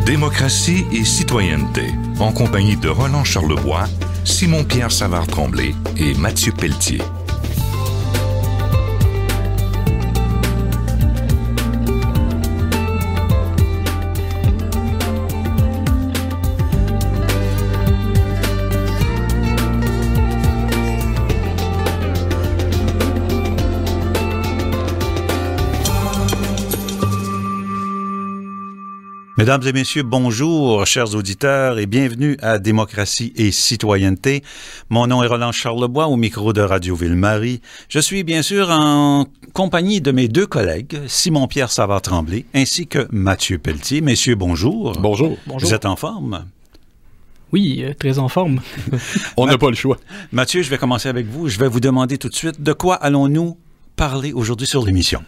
Démocratie et citoyenneté, en compagnie de Roland Charlebois, Simon-Pierre Savard-Tremblay et Mathieu Pelletier. Mesdames et messieurs, bonjour, chers auditeurs, et bienvenue à Démocratie et citoyenneté. Mon nom est Roland Charlebois, au micro de Radio Ville-Marie. Je suis bien sûr en compagnie de mes deux collègues, Simon-Pierre Savard-Tremblay, ainsi que Mathieu Pelletier. Messieurs, bonjour. Bonjour. Vous êtes en forme? Oui, très en forme. On n'a pas le choix. Mathieu, je vais commencer avec vous. Je vais vous demander tout de suite, de quoi allons-nous parler aujourd'hui sur l'émission?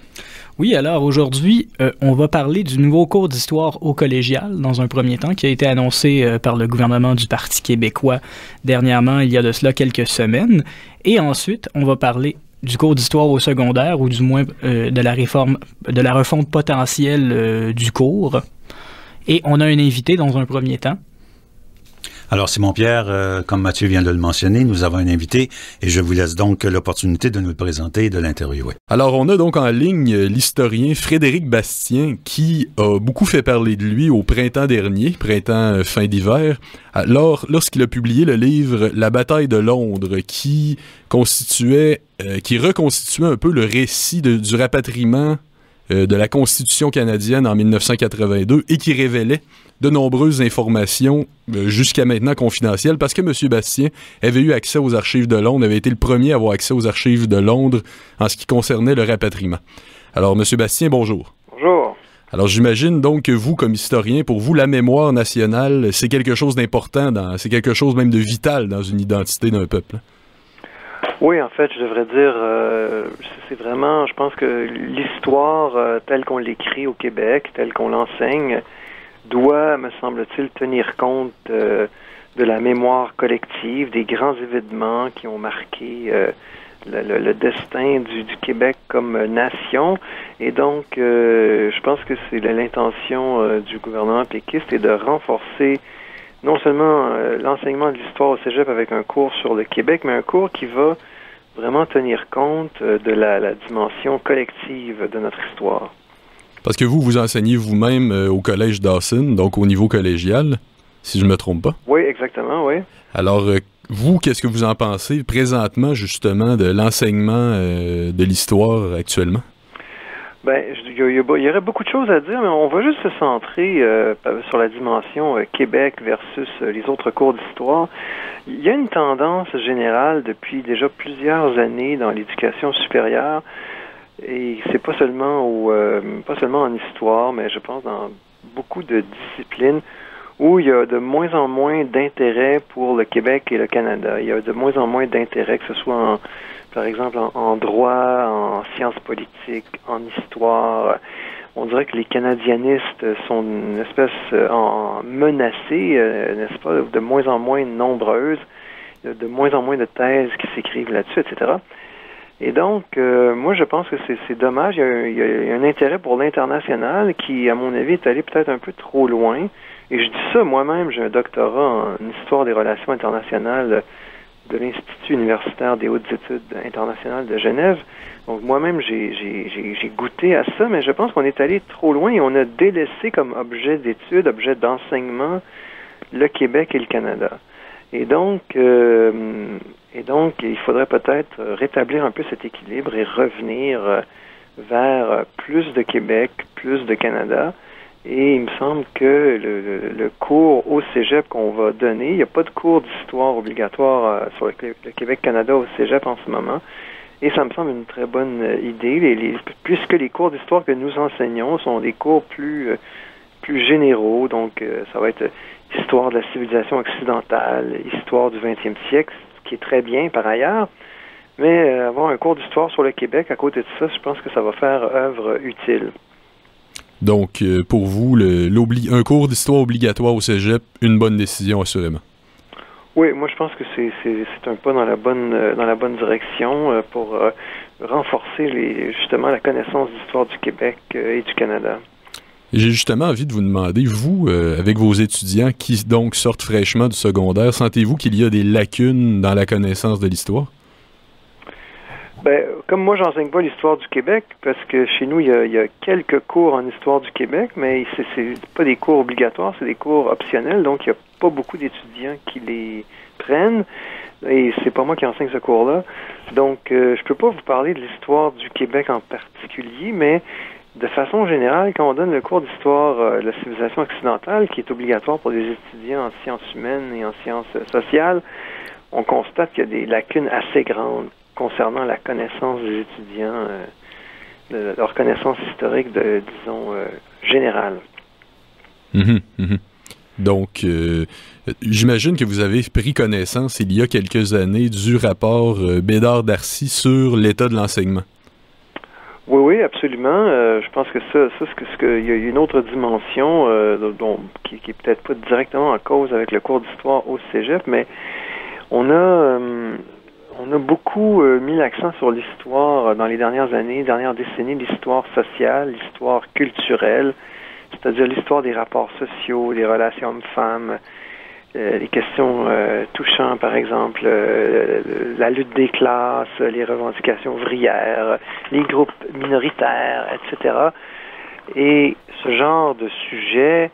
Oui, alors aujourd'hui, on va parler du nouveau cours d'histoire au collégial, dans un premier temps, qui a été annoncé par le gouvernement du Parti québécois dernièrement, il y a de cela quelques semaines. Et ensuite, on va parler du cours d'histoire au secondaire, ou du moins de la refonte potentielle du cours. Et on a un invité dans un premier temps. Alors, Simon-Pierre, comme Mathieu vient de le mentionner, nous avons un invité et je vous laisse donc l'opportunité de nous le présenter et de l'interviewer. Alors, on a donc en ligne l'historien Frédéric Bastien qui a beaucoup fait parler de lui au printemps dernier, fin d'hiver, lorsqu'il a publié le livre « La bataille de Londres » qui reconstituait un peu le récit du rapatriement de la Constitution canadienne en 1982 et qui révélait de nombreuses informations jusqu'à maintenant confidentielles parce que M. Bastien avait eu accès aux archives de Londres, avait été le premier à avoir accès aux archives de Londres en ce qui concernait le rapatriement. Alors, M. Bastien, bonjour. Bonjour. Alors, j'imagine donc que vous, comme historien, pour vous, la mémoire nationale, c'est quelque chose d'important, c'est quelque chose même de vital dans une identité d'un peuple. Oui, en fait, je devrais dire, c'est vraiment, je pense que l'histoire telle qu'on l'écrit au Québec, telle qu'on l'enseigne, doit, me semble-t-il, tenir compte de la mémoire collective, des grands événements qui ont marqué le destin du Québec comme nation. Et donc, je pense que c'est l'intention du gouvernement péquiste est de renforcer non seulement l'enseignement de l'histoire au cégep avec un cours sur le Québec, mais un cours qui va vraiment tenir compte de la dimension collective de notre histoire. Parce que vous enseignez vous-même au collège Dawson, donc au niveau collégial, si je ne me trompe pas. Oui, exactement, oui. Alors, vous, qu'est-ce que vous en pensez présentement, justement, de l'enseignement de l'histoire actuellement? Ben, il y aurait beaucoup de choses à dire, mais on va juste se centrer sur la dimension Québec versus les autres cours d'histoire. Il y a une tendance générale depuis déjà plusieurs années dans l'éducation supérieure, et c'est pas seulement en histoire, mais je pense dans beaucoup de disciplines où il y a de moins en moins d'intérêt pour le Québec et le Canada. Il y a de moins en moins d'intérêt, que ce soit par exemple en droit, en sciences politiques, en histoire. On dirait que les canadianistes sont une espèce menacés, n'est-ce pas, de moins en moins nombreuses, de moins en moins de thèses qui s'écrivent là-dessus, etc. Et donc, moi, je pense que c'est dommage. Il y a un intérêt pour l'international qui, à mon avis, est allé peut-être un peu trop loin. Et je dis ça, moi-même, j'ai un doctorat en histoire des relations internationales de l'Institut universitaire des hautes études internationales de Genève. Donc, moi-même, j'ai goûté à ça, mais je pense qu'on est allé trop loin et on a délaissé comme objet d'étude, objet d'enseignement, le Québec et le Canada. Et donc, il faudrait peut-être rétablir un peu cet équilibre et revenir vers plus de Québec, plus de Canada. Et il me semble que le cours au cégep qu'on va donner, il n'y a pas de cours d'histoire obligatoire sur le Québec-Canada au cégep en ce moment. Et ça me semble une très bonne idée, puisque les cours d'histoire que nous enseignons sont des cours plus généraux. Donc, ça va être histoire de la civilisation occidentale, histoire du 20e siècle, ce qui est très bien par ailleurs. Mais avoir un cours d'histoire sur le Québec, à côté de ça, je pense que ça va faire œuvre utile. Donc, pour vous, un cours d'histoire obligatoire au cégep, une bonne décision, assurément. Oui, moi je pense que c'est un pas dans la bonne direction pour renforcer justement la connaissance d'histoire du Québec et du Canada. J'ai justement envie de vous demander, vous, avec vos étudiants qui donc sortent fraîchement du secondaire, sentez-vous qu'il y a des lacunes dans la connaissance de l'histoire? Ben, comme moi, j'enseigne pas l'histoire du Québec, parce que chez nous, il y a quelques cours en histoire du Québec, mais c'est pas des cours obligatoires, c'est des cours optionnels, donc il n'y a pas beaucoup d'étudiants qui les prennent, et c'est pas moi qui enseigne ce cours-là. Donc, je peux pas vous parler de l'histoire du Québec en particulier, mais de façon générale, quand on donne le cours d'histoire de la civilisation occidentale, qui est obligatoire pour les étudiants en sciences humaines et en sciences sociales, on constate qu'il y a des lacunes assez grandes concernant la connaissance des étudiants, leur connaissance historique, disons, générale. Donc, j'imagine que vous avez pris connaissance il y a quelques années du rapport Bédard-Darcy sur l'état de l'enseignement. Oui, absolument. Je pense que il y a une autre dimension qui est peut-être pas directement en cause avec le cours d'histoire au cégep, mais on a beaucoup mis l'accent sur l'histoire dans les dernières décennies, l'histoire sociale, l'histoire culturelle, c'est-à-dire l'histoire des rapports sociaux, des relations hommes-femmes, les questions touchant, par exemple, la lutte des classes, les revendications ouvrières, les groupes minoritaires, etc. Et ce genre de sujet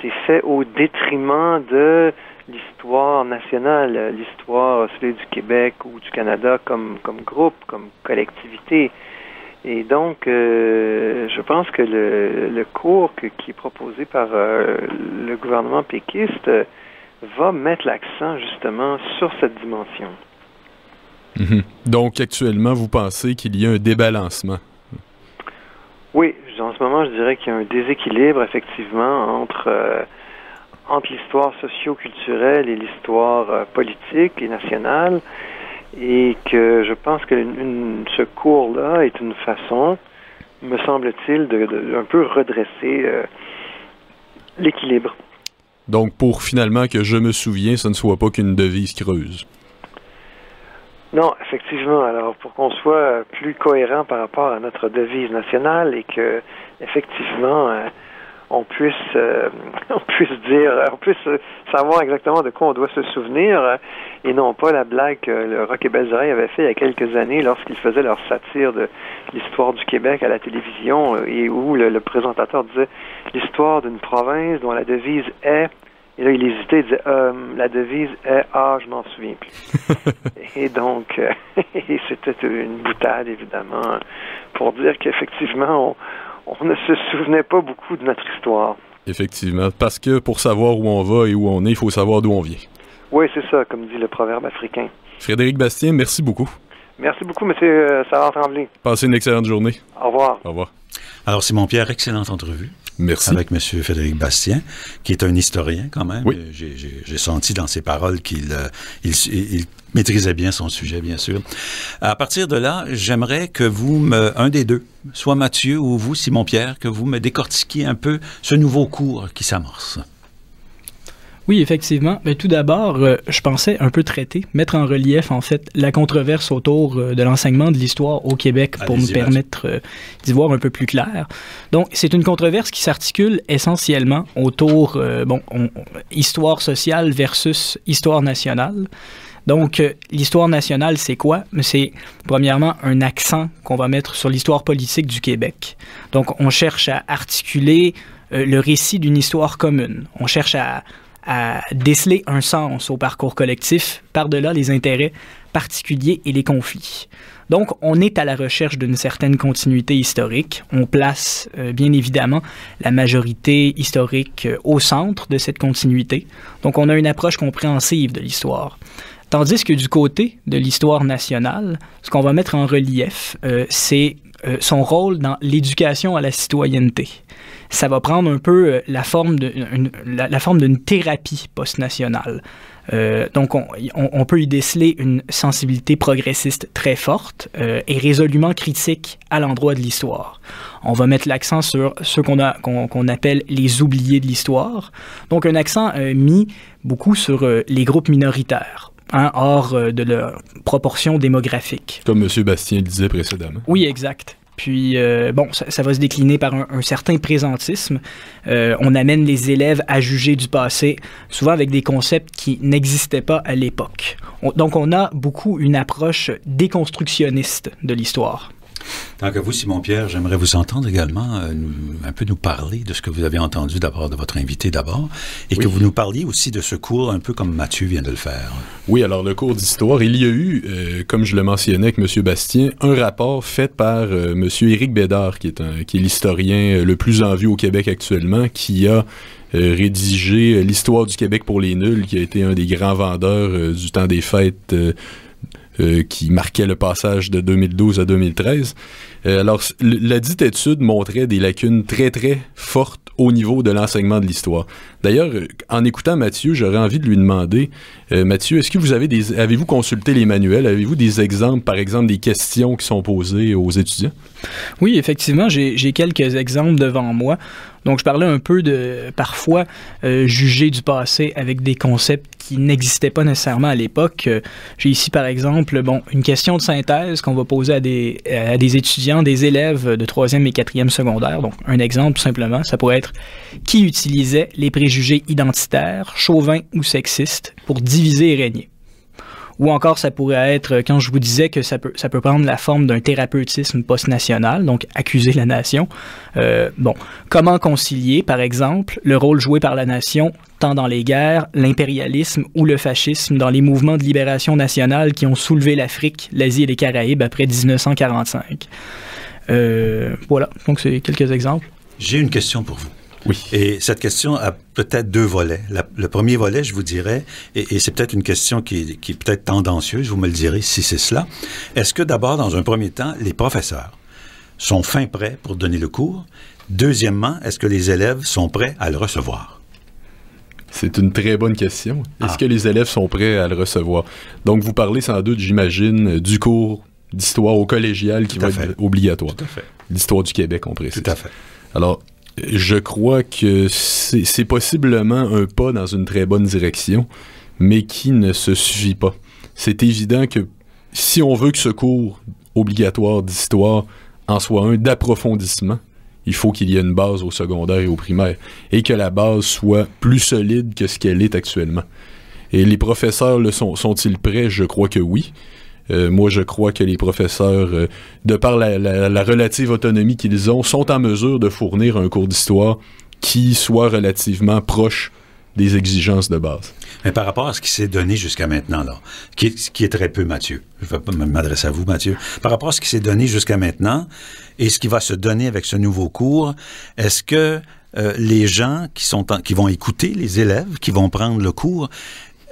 s'est fait au détriment de l'histoire nationale, l'histoire celui du Québec ou du Canada comme groupe, comme collectivité. Et donc, je pense que le cours qui est proposé par le gouvernement péquiste va mettre l'accent justement sur cette dimension. Donc, actuellement, vous pensez qu'il y a un débalancement? Oui, en ce moment, je dirais qu'il y a un déséquilibre, effectivement, entre l'histoire socio-culturelle et l'histoire politique et nationale, et que je pense que ce cours-là est une façon, me semble-t-il, de un peu redresser l'équilibre. Donc, pour finalement que je me souviens, ce ne soit pas qu'une devise creuse. Non, effectivement. Alors, pour qu'on soit plus cohérent par rapport à notre devise nationale et que, effectivement, on puisse savoir exactement de quoi on doit se souvenir et non pas la blague que le Roch et Belles Oreilles avait fait il y a quelques années lorsqu'ils faisaient leur satire de l'histoire du Québec à la télévision et où le présentateur disait l'histoire d'une province dont la devise est, et là il hésitait, il disait la devise est je m'en souviens plus. Et donc c'était une boutade évidemment pour dire qu'effectivement on ne se souvenait pas beaucoup de notre histoire. Effectivement, parce que pour savoir où on va et où on est, il faut savoir d'où on vient. Oui, c'est ça, comme dit le proverbe africain. Frédéric Bastien, merci beaucoup. Merci beaucoup, M. Savard Tremblay. Passez une excellente journée. Au revoir. Au revoir. Alors, Simon-Pierre, excellente entrevue. Merci. Avec M. Frédéric Bastien, qui est un historien quand même. Oui. J'ai senti dans ses paroles qu'il maîtrisait bien son sujet, bien sûr. À partir de là, j'aimerais que un des deux, soit Mathieu ou vous, Simon-Pierre, que vous me décortiquiez un peu ce nouveau cours qui s'amorce. Oui, effectivement. Mais tout d'abord, je pensais un peu mettre en relief, en fait, la controverse autour de l'enseignement de l'histoire au Québec pour me permettre d'y voir un peu plus clair. Donc, c'est une controverse qui s'articule essentiellement autour, histoire sociale versus histoire nationale. Donc, l'histoire nationale, c'est quoi? C'est, premièrement, un accent qu'on va mettre sur l'histoire politique du Québec. Donc, on cherche à articuler le récit d'une histoire commune. On cherche à déceler un sens au parcours collectif, par-delà les intérêts particuliers et les conflits. Donc, on est à la recherche d'une certaine continuité historique. On place, bien évidemment, la majorité historique au centre de cette continuité. Donc, on a une approche compréhensive de l'histoire. Tandis que du côté de l'histoire nationale, ce qu'on va mettre en relief, c'est son rôle dans l'éducation à la citoyenneté. Ça va prendre un peu la forme d'une thérapie post-nationale. Donc, on peut y déceler une sensibilité progressiste très forte et résolument critique à l'endroit de l'histoire. On va mettre l'accent sur ceux qu'on appelle les oubliés de l'histoire. Donc, un accent mis beaucoup sur les groupes minoritaires. Hors de leur proportion démographique. Comme M. Bastien le disait précédemment. Oui, exact. Puis, ça va se décliner par un certain présentisme. On amène les élèves à juger du passé, souvent avec des concepts qui n'existaient pas à l'époque. Donc, on a beaucoup une approche déconstructionniste de l'histoire. Tant que vous, Simon-Pierre, j'aimerais vous entendre également un peu nous parler de ce que vous avez entendu d'abord de votre invité d'abord, et que vous nous parliez aussi de ce cours, un peu comme Mathieu vient de le faire. Oui, alors le cours d'histoire, il y a eu, comme je le mentionnais avec M. Bastien, un rapport fait par M. Éric Bédard, qui est l'historien le plus en vue au Québec actuellement, qui a rédigé l'histoire du Québec pour les nuls, qui a été un des grands vendeurs du temps des fêtes qui marquait le passage de 2012 à 2013. Alors, la dite étude montrait des lacunes très, très fortes au niveau de l'enseignement de l'histoire. D'ailleurs, en écoutant Mathieu, j'aurais envie de lui demander, Mathieu, est-ce que vous avez-vous consulté les manuels? Avez-vous des exemples, par exemple, des questions qui sont posées aux étudiants? Oui, effectivement, j'ai quelques exemples devant moi. Donc, je parlais un peu de, parfois, juger du passé avec des concepts qui n'existaient pas nécessairement à l'époque. J'ai ici, par exemple, une question de synthèse qu'on va poser à des étudiants, des élèves de 3e et 4e secondaire. Donc, un exemple, simplement, ça pourrait être « Qui utilisait les préjugés identitaires, chauvins ou sexistes pour diviser et régner? » Ou encore, ça pourrait être, quand je vous disais que ça peut prendre la forme d'un thérapeutisme post-national, donc accuser la nation. Comment concilier, par exemple, le rôle joué par la nation, tant dans les guerres, l'impérialisme ou le fascisme, dans les mouvements de libération nationale qui ont soulevé l'Afrique, l'Asie et les Caraïbes après 1945. Voilà, donc c'est quelques exemples. J'ai une question pour vous. Oui. Et cette question a peut-être deux volets. Le premier volet, je vous dirais, et c'est peut-être une question qui est peut-être tendancieuse, vous me le direz si c'est cela. Est-ce que d'abord, dans un premier temps, les professeurs sont fin prêts pour donner le cours? Deuxièmement, est-ce que les élèves sont prêts à le recevoir? C'est une très bonne question. Est-ce que les élèves sont prêts à le recevoir? Donc, vous parlez sans doute, j'imagine, du cours d'histoire au collégial qui va être obligatoire. Tout à fait. L'histoire du Québec, on précise. Tout à fait. Alors, je crois que c'est possiblement un pas dans une très bonne direction, mais qui ne se suffit pas. C'est évident que si on veut que ce cours obligatoire d'histoire en soit un d'approfondissement, il faut qu'il y ait une base au secondaire et au primaire, et que la base soit plus solide que ce qu'elle est actuellement. Et les professeurs sont-ils prêts? Je crois que oui. Moi, je crois que les professeurs, de par la relative autonomie qu'ils ont, sont en mesure de fournir un cours d'histoire qui soit relativement proche des exigences de base. Mais par rapport à ce qui s'est donné jusqu'à maintenant, là, qui est très peu, Mathieu, je vais m'adresser à vous, Mathieu, par rapport à ce qui s'est donné jusqu'à maintenant et ce qui va se donner avec ce nouveau cours, est-ce que les gens qui vont écouter, les élèves qui vont prendre le cours,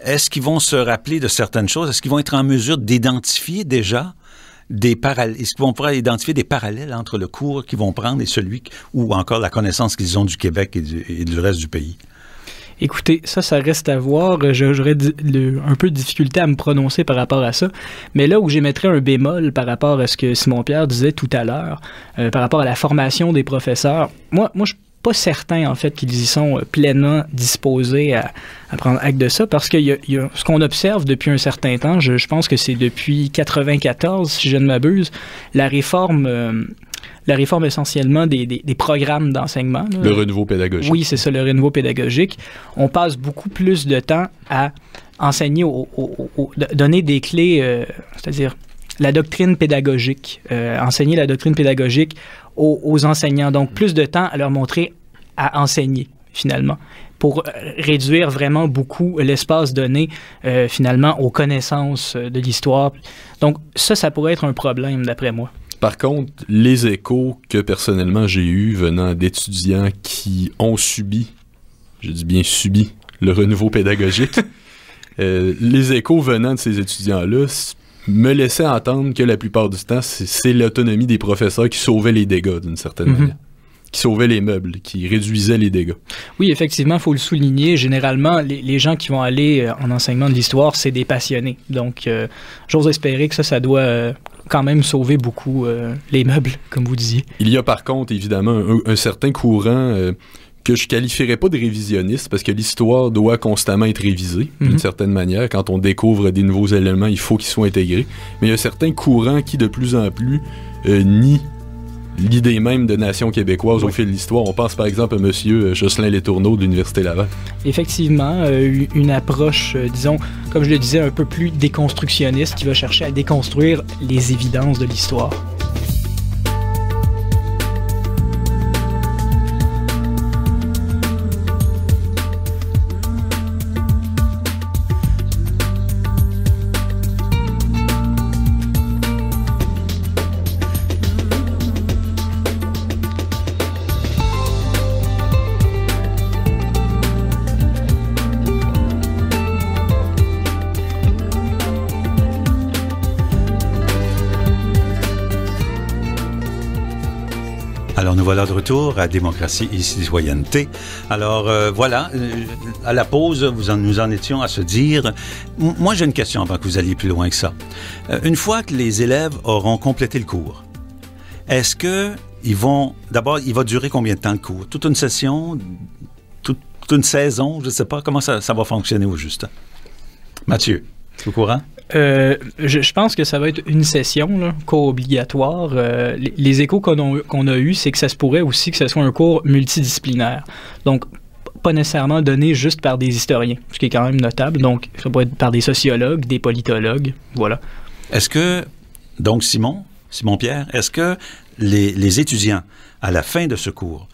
est-ce qu'ils vont se rappeler de certaines choses? Est-ce qu'ils vont être en mesure d'identifier déjà des parallèles? Est-ce qu'ils vont pouvoir identifier des parallèles entre le cours qu'ils vont prendre et celui, ou encore la connaissance qu'ils ont du Québec et du reste du pays? Écoutez, ça reste à voir. J'aurais un peu de difficulté à me prononcer par rapport à ça. Mais là où j'émettrais un bémol par rapport à ce que Simon-Pierre disait tout à l'heure, par rapport à la formation des professeurs, moi je suis pas certain, en fait, qu'ils y sont pleinement disposés à prendre acte de ça, parce qu'il y a ce qu'on observe depuis un certain temps, je pense que c'est depuis 1994, si je ne m'abuse, la réforme essentiellement des programmes d'enseignement. Là. Le renouveau pédagogique. Oui, c'est ça, le renouveau pédagogique. On passe beaucoup plus de temps à enseigner, donner des clés, c'est-à-dire la doctrine pédagogique, enseigner la doctrine pédagogique aux enseignants. Donc, plus de temps à leur montrer à enseigner, finalement, pour réduire vraiment beaucoup l'espace donné, finalement, aux connaissances de l'histoire. Donc, ça pourrait être un problème, d'après moi. Par contre, les échos que personnellement j'ai eus venant d'étudiants qui ont subi, je dis bien subi, le renouveau pédagogique, les échos venant de ces étudiants-là me laissaient entendre que la plupart du temps, c'est l'autonomie des professeurs qui sauvait les dégâts d'une certaine manière. Qui sauvait les meubles, qui réduisait les dégâts. Oui, effectivement, il faut le souligner. Généralement, les gens qui vont aller en enseignement de l'histoire, c'est des passionnés. Donc, j'ose espérer que ça doit quand même sauver beaucoup les meubles, comme vous disiez. Il y a par contre, évidemment, un certain courant que je qualifierais pas de révisionniste, parce que l'histoire doit constamment être révisée, d'une certaine manière. Quand on découvre des nouveaux éléments, il faut qu'ils soient intégrés. Mais il y a certains courants qui, de plus en plus, nient l'idée même de nation québécoise au fil de l'histoire. On pense par exemple à M. Jocelyn Letourneau de l'Université Laval. Effectivement, une approche, disons, comme je le disais, un peu plus déconstructionniste qui va chercher à déconstruire les évidences de l'histoire. Alors, nous voilà de retour à Démocratie et Citoyenneté. Alors, voilà, à la pause, nous en étions à se dire... Moi, j'ai une question avant que vous alliez plus loin que ça. Une fois que les élèves auront complété le cours, est-ce que ils vont... D'abord, il va durer combien de temps le cours? Toute une session? Toute une saison? Je ne sais pas comment ça va fonctionner au juste. Mathieu, tu es au courant? Je pense que ça va être une session, là, cours obligatoire. Les échos qu'on a eus, c'est que ça se pourrait aussi que ce soit un cours multidisciplinaire. Donc, pas nécessairement donné juste par des historiens, ce qui est quand même notable. Donc, ça peut être par des sociologues, des politologues, voilà. Est-ce que, donc Simon-Pierre, est-ce que les étudiants, à la fin de ce cours,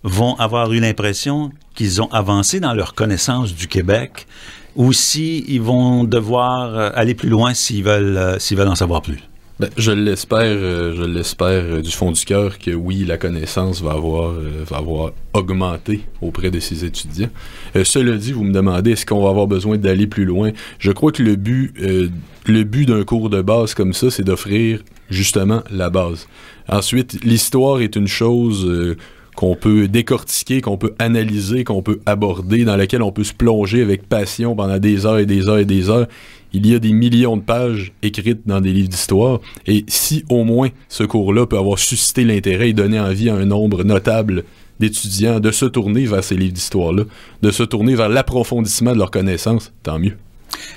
vont avoir eu l'impression qu'ils ont avancé dans leur connaissance du Québec, ou s'ils vont devoir aller plus loin s'ils veulent en savoir plus? Ben, je l'espère du fond du cœur que oui, la connaissance va avoir augmenté auprès de ces étudiants. Cela dit, vous me demandez, est-ce qu'on va avoir besoin d'aller plus loin? Je crois que le but d'un cours de base comme ça, c'est d'offrir justement la base. Ensuite, l'histoire est une chose... qu'on peut décortiquer, qu'on peut analyser, qu'on peut aborder, dans laquelle on peut se plonger avec passion pendant des heures et des heures et des heures. Il y a des millions de pages écrites dans des livres d'histoire, et si au moins ce cours-là peut avoir suscité l'intérêt et donné envie à un nombre notable d'étudiants de se tourner vers ces livres d'histoire-là, de se tourner vers l'approfondissement de leurs connaissances, tant mieux.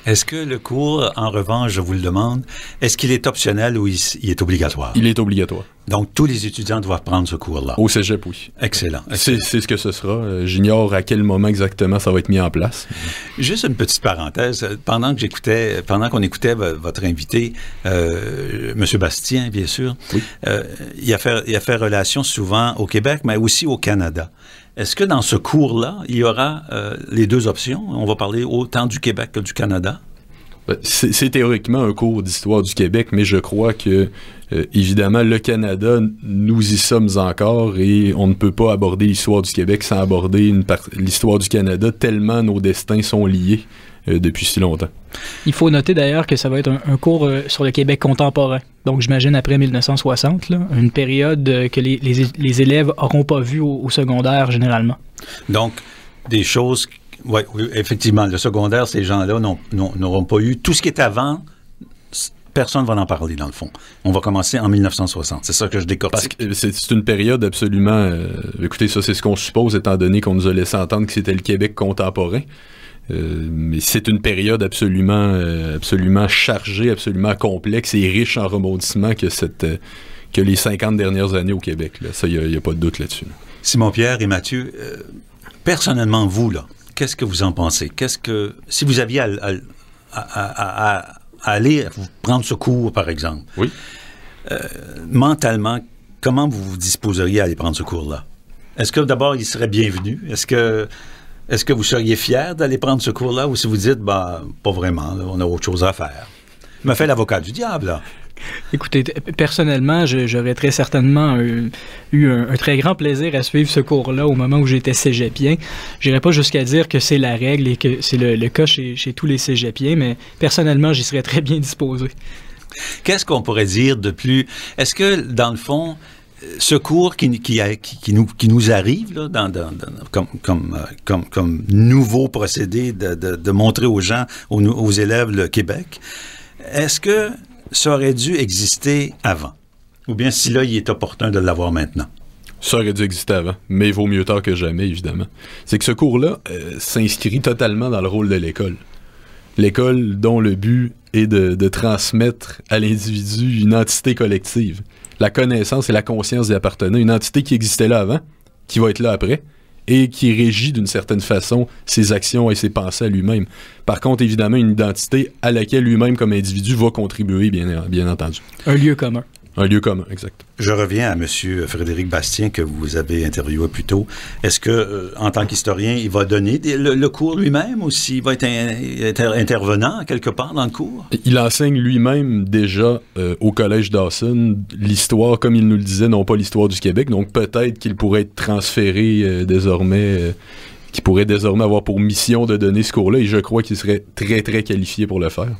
Est-ce que le cours, en revanche, je vous le demande, est-ce qu'il est optionnel ou il est obligatoire? Il est obligatoire. Donc, tous les étudiants doivent prendre ce cours-là. Au cégep, oui. Excellent. C'est ce que ce sera. J'ignore à quel moment exactement ça va être mis en place. Juste une petite parenthèse. Pendant qu'on écoutait votre invité, M. Bastien, bien sûr, oui. Il a fait relation souvent au Québec, mais aussi au Canada. Est-ce que dans ce cours-là, il y aura les deux options? On va parler autant du Québec que du Canada? C'est théoriquement un cours d'histoire du Québec, mais je crois que, évidemment, le Canada, nous y sommes encore et on ne peut pas aborder l'histoire du Québec sans aborder l'histoire du Canada, tellement nos destins sont liés depuis si longtemps. Il faut noter d'ailleurs que ça va être un cours sur le Québec contemporain. Donc, j'imagine après 1960, là, une période que les élèves n'auront pas vue au secondaire, généralement. Donc, des choses... Oui, effectivement, le secondaire, ces gens-là n'auront pas eu... Tout ce qui est avant, personne ne va en parler, dans le fond. On va commencer en 1960. C'est ça que je décortique. Parce que c'est une période absolument... écoutez, ça, c'est ce qu'on suppose, étant donné qu'on nous a laissé entendre que c'était le Québec contemporain. Mais c'est une période absolument chargée, absolument complexe et riche en rebondissements que les 50 dernières années au Québec. Là. Ça, il n'y a pas de doute là-dessus. Simon-Pierre et Mathieu, personnellement, vous, là, qu'est-ce que vous en pensez? Si vous aviez à aller vous prendre ce cours, par exemple, oui. Mentalement, comment vous vous disposeriez à aller prendre ce cours-là? Est-ce que d'abord, il serait bienvenu? Est-ce que vous seriez fier d'aller prendre ce cours-là, ou si vous dites, pas vraiment, là, on a autre chose à faire? Il m'a fait l'avocat du diable, là. Écoutez, personnellement, j'aurais très certainement eu un très grand plaisir à suivre ce cours-là au moment où j'étais cégepien. Je n'irais pas jusqu'à dire que c'est la règle et que c'est le cas chez tous les cégepiens, mais personnellement, j'y serais très bien disposé. Qu'est-ce qu'on pourrait dire de plus? Est-ce que, dans le fond, ce cours qui nous arrive là, comme nouveau procédé de montrer aux gens, aux élèves, le Québec, est-ce que ça aurait dû exister avant? Ou bien si là, il est opportun de l'avoir maintenant? Ça aurait dû exister avant, mais il vaut mieux tard que jamais, évidemment. C'est que ce cours-là s'inscrit totalement dans le rôle de l'école. L'école dont le but est de transmettre à l'individu une entité collective. la connaissance et la conscience d'y appartenir, une entité qui existait là avant, qui va être là après, et qui régit d'une certaine façon ses actions et ses pensées à lui-même. Par contre, évidemment, une identité à laquelle lui-même, comme individu, va contribuer, bien entendu. Un lieu commun. Un lieu commun, exact. Je reviens à M. Frédéric Bastien, que vous avez interviewé plus tôt. Est-ce que, en tant qu'historien, il va donner le cours lui-même ou s'il va être intervenant quelque part dans le cours? Il enseigne lui-même déjà au Collège Dawson l'histoire, comme il nous le disait, non pas l'histoire du Québec. Donc peut-être qu'il pourrait être transféré désormais... qui pourrait désormais avoir pour mission de donner ce cours-là, et je crois qu'il serait très, très qualifié pour le faire.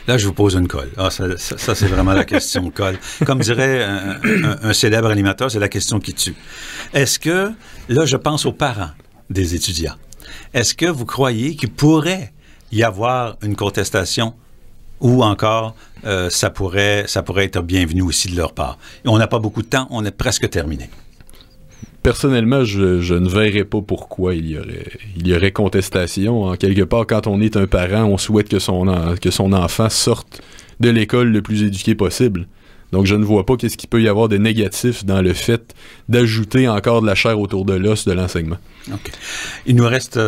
Là, je vous pose une colle. Ah, ça c'est vraiment la question colle. Comme dirait un célèbre animateur, c'est la question qui tue. Est-ce que, là, je pense aux parents des étudiants, est-ce que vous croyez qu'il pourrait y avoir une contestation ou encore ça pourrait être bienvenu aussi de leur part? Et on n'a pas beaucoup de temps, on est presque terminé. Personnellement, je ne verrais pas pourquoi il y aurait contestation. En quelque part, quand on est un parent, on souhaite que son enfant sorte de l'école le plus éduqué possible. Donc, je ne vois pas qu'est-ce qu'il peut y avoir de négatif dans le fait d'ajouter encore de la chair autour de l'os de l'enseignement. OK. Il nous reste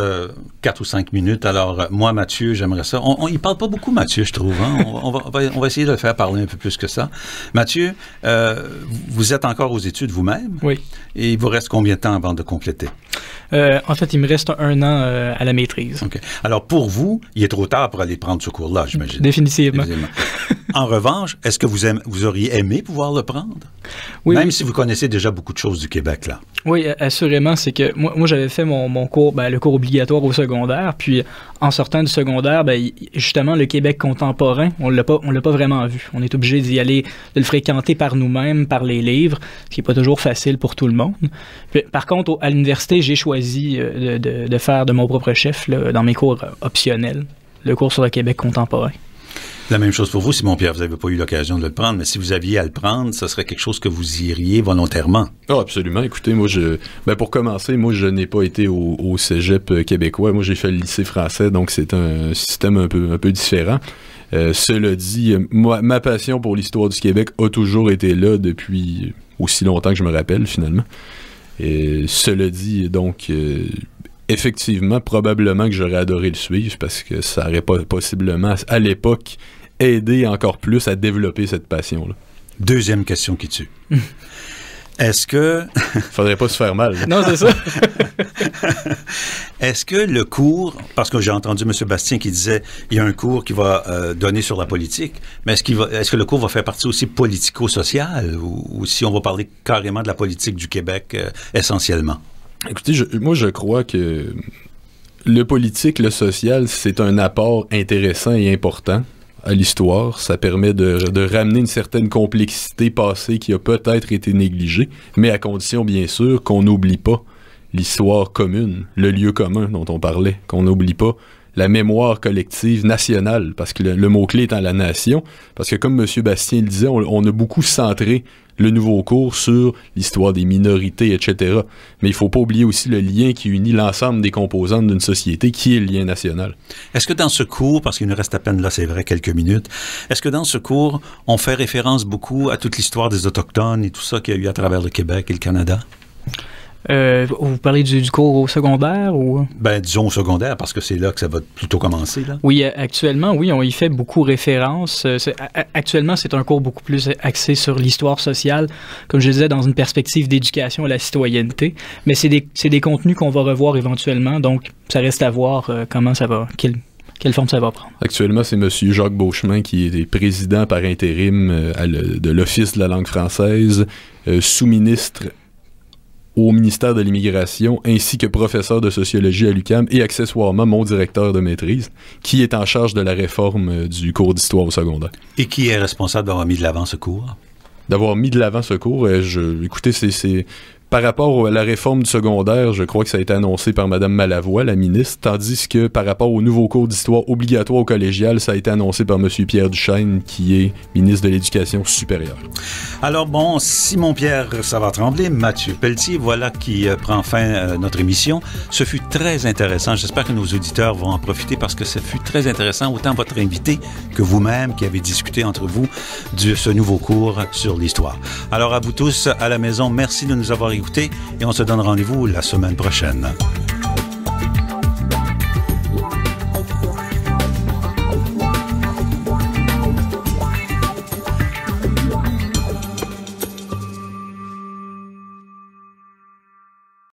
4 ou 5 minutes. Alors, moi, Mathieu, j'aimerais ça. Il parle pas beaucoup, Mathieu, je trouve. Hein? On va essayer de le faire parler un peu plus que ça. Mathieu, vous êtes encore aux études vous-même? Oui. Et il vous reste combien de temps avant de compléter? En fait, il me reste 1 an à la maîtrise. OK. Alors, pour vous, il est trop tard pour aller prendre ce cours-là, j'imagine. Définitivement. En revanche, est-ce que vous auriez aimé pouvoir le prendre? Oui, Même oui. si vous connaissez déjà beaucoup de choses du Québec, là. Oui, assurément. C'est que moi j'avais fait mon cours, le cours obligatoire au secondaire. Puis, en sortant du secondaire, justement, le Québec contemporain, on l'a pas vraiment vu. On est obligé d'y aller, de le fréquenter par nous-mêmes, par les livres, ce qui n'est pas toujours facile pour tout le monde. Puis, par contre, à l'université, j'ai choisi de faire de mon propre chef, là, dans mes cours optionnels, le cours sur le Québec contemporain. La même chose pour vous, Simon-Pierre, vous n'avez pas eu l'occasion de le prendre, mais si vous aviez à le prendre, ce serait quelque chose que vous iriez volontairement. Ah, absolument. Écoutez, moi, pour commencer, moi, je n'ai pas été au cégep québécois. Moi, j'ai fait le lycée français, donc c'est un système un peu différent. Cela dit, ma passion pour l'histoire du Québec a toujours été là depuis aussi longtemps que je me rappelle, finalement. Et cela dit, donc... effectivement, probablement que j'aurais adoré le suivre parce que ça aurait possiblement, à l'époque, aidé encore plus à développer cette passion-là. Deuxième question qui tue. Est-ce que... Faudrait pas se faire mal. Non, c'est ça. Est-ce que le cours, parce que j'ai entendu M. Bastien qui disait il y a un cours qui va donner sur la politique, mais est-ce que le cours va faire partie aussi politico-social ou si on va parler carrément de la politique du Québec essentiellement? Écoutez, moi, je crois que le politique, le social, c'est un apport intéressant et important à l'histoire. Ça permet de ramener une certaine complexité passée qui a peut-être été négligée, mais à condition, bien sûr, qu'on n'oublie pas l'histoire commune, le lieu commun dont on parlait, qu'on n'oublie pas la mémoire collective nationale, parce que le mot-clé étant la nation, parce que comme M. Bastien le disait, on a beaucoup centré le nouveau cours sur l'histoire des minorités, etc. Mais il ne faut pas oublier aussi le lien qui unit l'ensemble des composantes d'une société, qui est le lien national. Est-ce que dans ce cours, parce qu'il nous reste à peine là, c'est vrai, quelques minutes, est-ce que dans ce cours, on fait référence beaucoup à toute l'histoire des Autochtones et tout ça qu'il y a eu à travers le Québec et le Canada? Vous parlez du cours au secondaire ou? Disons au secondaire, parce que c'est là que ça va plutôt commencer, là. Oui, actuellement, oui, on y fait beaucoup référence. Actuellement, c'est un cours beaucoup plus axé sur l'histoire sociale, comme je disais, dans une perspective d'éducation à la citoyenneté. Mais c'est des contenus qu'on va revoir éventuellement, donc ça reste à voir comment ça va, quelle forme ça va prendre. Actuellement, c'est M. Jacques Beauchemin qui est président par intérim de l'Office de la langue française, sous-ministre au ministère de l'Immigration, ainsi que professeur de sociologie à l'UQAM et accessoirement mon directeur de maîtrise, qui est en charge de la réforme du cours d'histoire au secondaire. Et qui est responsable d'avoir mis de l'avant ce cours? D'avoir mis de l'avant ce cours, écoutez, c'est par rapport à la réforme du secondaire, je crois que ça a été annoncé par Mme Malavoie, la ministre, tandis que par rapport au nouveau cours d'histoire obligatoire au collégial, ça a été annoncé par M. Pierre Duchesne, qui est ministre de l'Éducation supérieure. Alors bon, Simon-Pierre Savard-Tremblay, Mathieu Pelletier, voilà qui prend fin notre émission. Ce fut très intéressant. J'espère que nos auditeurs vont en profiter parce que ce fut très intéressant, autant votre invité que vous-même qui avez discuté entre vous de ce nouveau cours sur l'histoire. Alors à vous tous à la maison, merci de nous avoir écoutés et on se donne rendez-vous la semaine prochaine.